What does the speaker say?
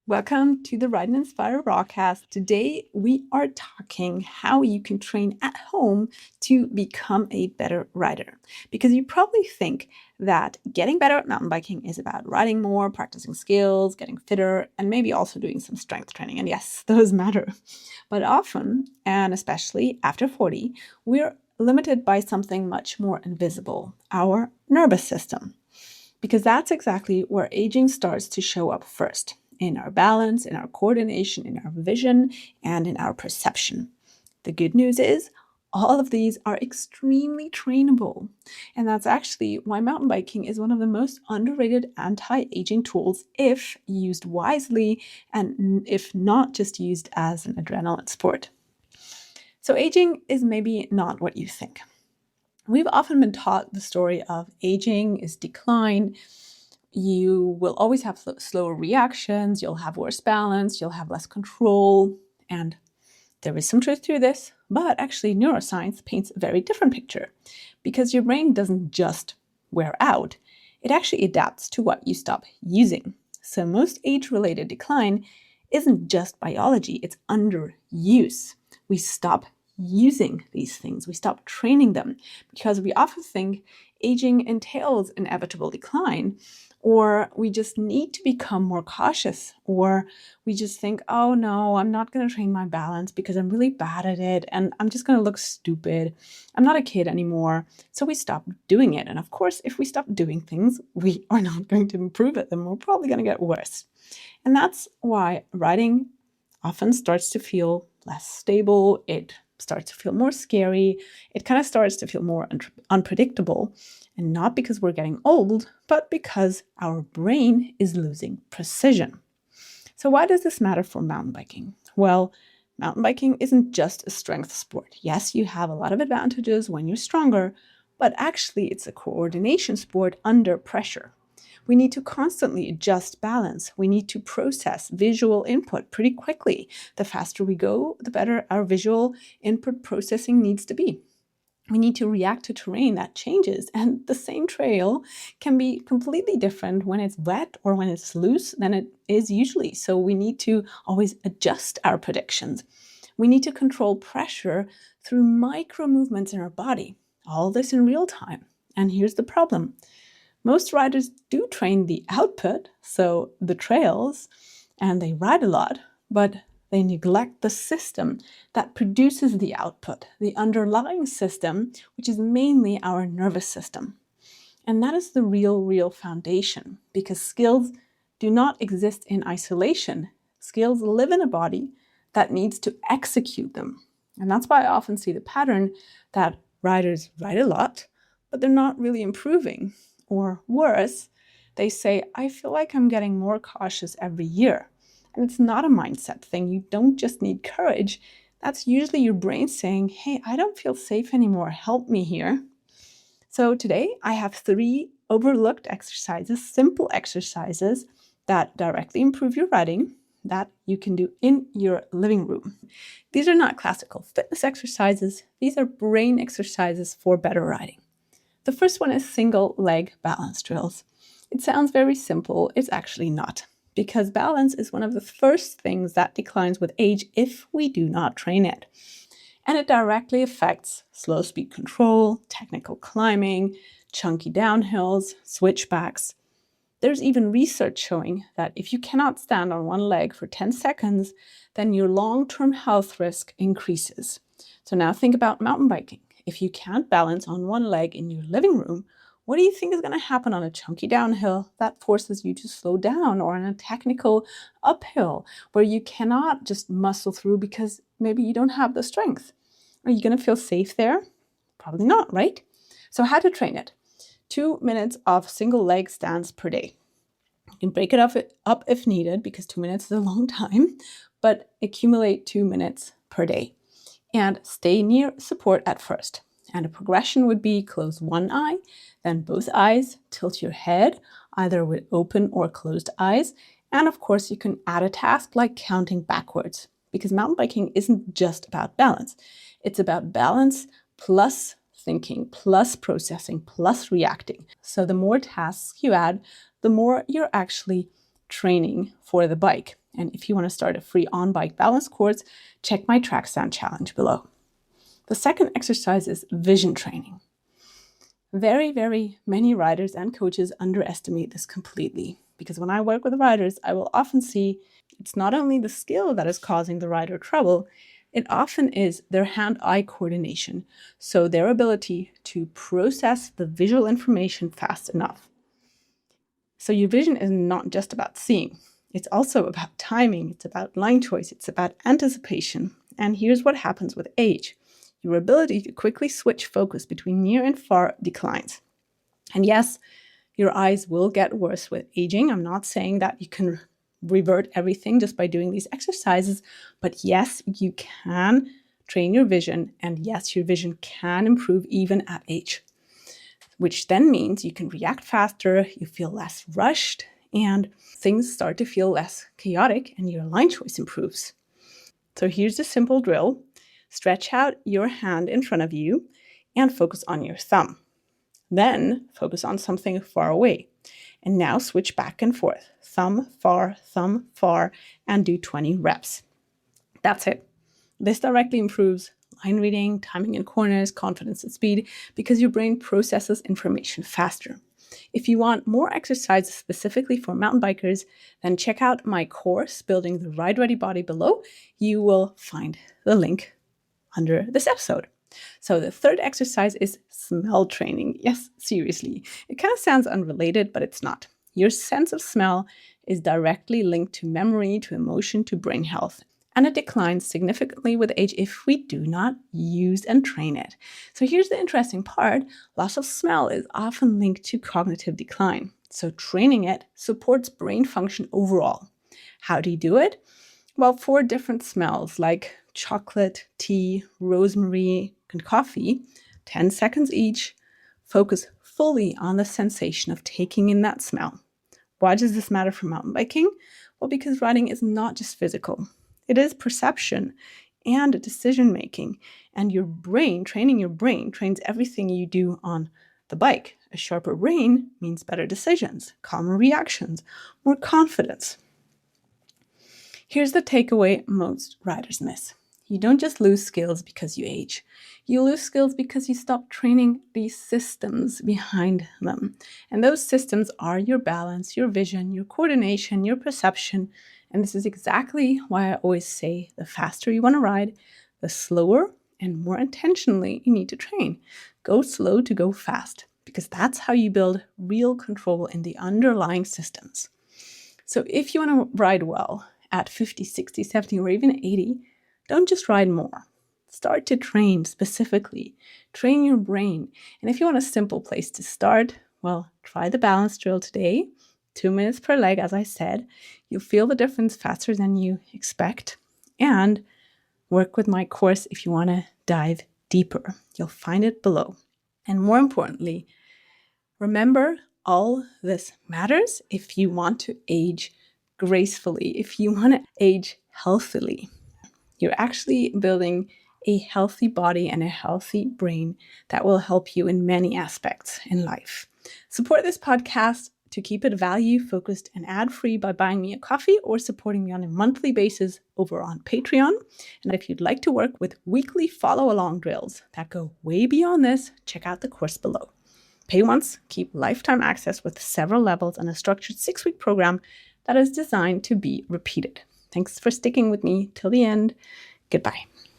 Welcome to the Ride and Inspire Broadcast. Today we are talking how you can train at home to become a better rider. Because you probably think that getting better at mountain biking is about riding more, practicing skills, getting fitter, and maybe also doing some strength training. And yes, those matter. But often, and especially after 40, we're limited by something much more invisible, our nervous system. Because that's exactly where aging starts to show up first, in our balance, in our coordination, in our vision, and in our perception. The good news is all of these are extremely trainable. And that's actually why mountain biking is one of the most underrated anti-aging tools if used wisely and if not just used as an adrenaline sport. So aging is maybe not what you think. We've often been taught the story of aging is decline. You will always have slower reactions, you'll have worse balance, you'll have less control. And there is some truth to this, but actually neuroscience paints a very different picture because your brain doesn't just wear out, it actually adapts to what you stop using. So most age-related decline isn't just biology, it's underuse. We stop using these things, we stop training them because we often think aging entails inevitable decline, or we just need to become more cautious, or we just think, oh no, I'm not going to train my balance because I'm really bad at it and I'm just going to look stupid. I'm not a kid anymore. So we stop doing it. And of course, if we stop doing things, we are not going to improve at them. We're probably going to get worse. And that's why riding often starts to feel less stable. It starts to feel more scary. It kind of starts to feel more unpredictable. And not because we're getting old, but because our brain is losing precision. So why does this matter for mountain biking? Well, mountain biking isn't just a strength sport. Yes, you have a lot of advantages when you're stronger, but actually it's a coordination sport under pressure. We need to constantly adjust balance. We need to process visual input pretty quickly. The faster we go, the better our visual input processing needs to be. We need to react to terrain that changes, and the same trail can be completely different when it's wet or when it's loose than it is usually. So we need to always adjust our predictions. We need to control pressure through micro movements in our body, all this in real time. And here's the problem. Most riders do train the output, so the trails, and they ride a lot, but they neglect the system that produces the output, the underlying system, which is mainly our nervous system. And that is the real foundation, because skills do not exist in isolation. Skills live in a body that needs to execute them. And that's why I often see the pattern that riders ride a lot, but they're not really improving. Or worse, they say, I feel like I'm getting more cautious every year. And it's not a mindset thing. You don't just need courage. That's usually your brain saying, hey, I don't feel safe anymore. Help me here. So today I have 3 overlooked exercises, simple exercises that directly improve your riding that you can do in your living room. These are not classical fitness exercises. These are brain exercises for better riding. The first one is single leg balance drills. It sounds very simple. It's actually not, because balance is one of the first things that declines with age if we do not train it. And it directly affects slow speed control, technical climbing, chunky downhills, switchbacks. There's even research showing that if you cannot stand on one leg for 10 seconds, then your long-term health risk increases. So now think about mountain biking. If you can't balance on one leg in your living room, what do you think is going to happen on a chunky downhill that forces you to slow down, or on a technical uphill where you cannot just muscle through because maybe you don't have the strength? Are you going to feel safe there? Probably not, right? So how to train it? 2 minutes of single leg stands per day. You can break it up if needed, because 2 minutes is a long time, but accumulate 2 minutes per day. And stay near support at first. And a progression would be close one eye, then both eyes, tilt your head, either with open or closed eyes. And of course, you can add a task like counting backwards, because mountain biking isn't just about balance. It's about balance plus thinking, plus processing, plus reacting. So the more tasks you add, the more you're actually training for the bike. And if you want to start a free on-bike balance course, check my track stand challenge below. The second exercise is vision training. Very, very many riders and coaches underestimate this completely, because when I work with riders, I will often see it's not only the skill that is causing the rider trouble, it often is their hand-eye coordination, so their ability to process the visual information fast enough. So your vision is not just about seeing, it's also about timing, it's about line choice, it's about anticipation. And here's what happens with age. Your ability to quickly switch focus between near and far declines. And yes, your eyes will get worse with aging. I'm not saying that you can revert everything just by doing these exercises, but yes, you can train your vision, and yes, your vision can improve even at age, which then means you can react faster, you feel less rushed, and things start to feel less chaotic, and your line choice improves. So here's a simple drill. Stretch out your hand in front of you and focus on your thumb. Then focus on something far away. And now switch back and forth. Thumb, far, and do 20 reps. That's it. This directly improves line reading, timing in corners, confidence and speed, because your brain processes information faster. If you want more exercises specifically for mountain bikers, then check out my course, Building the Ride Ready Body, below. You will find the link under this episode. So the third exercise is smell training. Yes, seriously. It kind of sounds unrelated, but it's not. Your sense of smell is directly linked to memory, to emotion, to brain health. And it declines significantly with age if we do not use and train it. So here's the interesting part. Loss of smell is often linked to cognitive decline. So training it supports brain function overall. How do you do it? Well, 4 different smells like chocolate, tea, rosemary, and coffee, 10 seconds each. Focus fully on the sensation of taking in that smell. Why does this matter for mountain biking? Well, because riding is not just physical. It is perception and decision making. And your brain, training your brain, trains everything you do on the bike. A sharper brain means better decisions, calmer reactions, more confidence. Here's the takeaway most riders miss. You don't just lose skills because you age. You lose skills because you stop training the systems behind them. And those systems are your balance, your vision, your coordination, your perception. And this is exactly why I always say the faster you want to ride, the slower and more intentionally you need to train. Go slow to go fast, because that's how you build real control in the underlying systems. So if you want to ride well, at 50, 60, 70, or even 80, don't just ride more. Start to train specifically. Train your brain. And if you want a simple place to start, well, try the balance drill today. 2 minutes per leg, as I said. You'll feel the difference faster than you expect. And work with my course if you want to dive deeper. You'll find it below. And more importantly, remember, all this matters if you want to age gracefully, if you want to age healthily. You're actually building a healthy body and a healthy brain that will help you in many aspects in life. Support this podcast to keep it value-focused and ad-free by buying me a coffee or supporting me on a monthly basis over on Patreon. And if you'd like to work with weekly follow-along drills that go way beyond this, check out the course below. Pay once, keep lifetime access with several levels and a structured 6-week program that is designed to be repeated. Thanks for sticking with me till the end. Goodbye.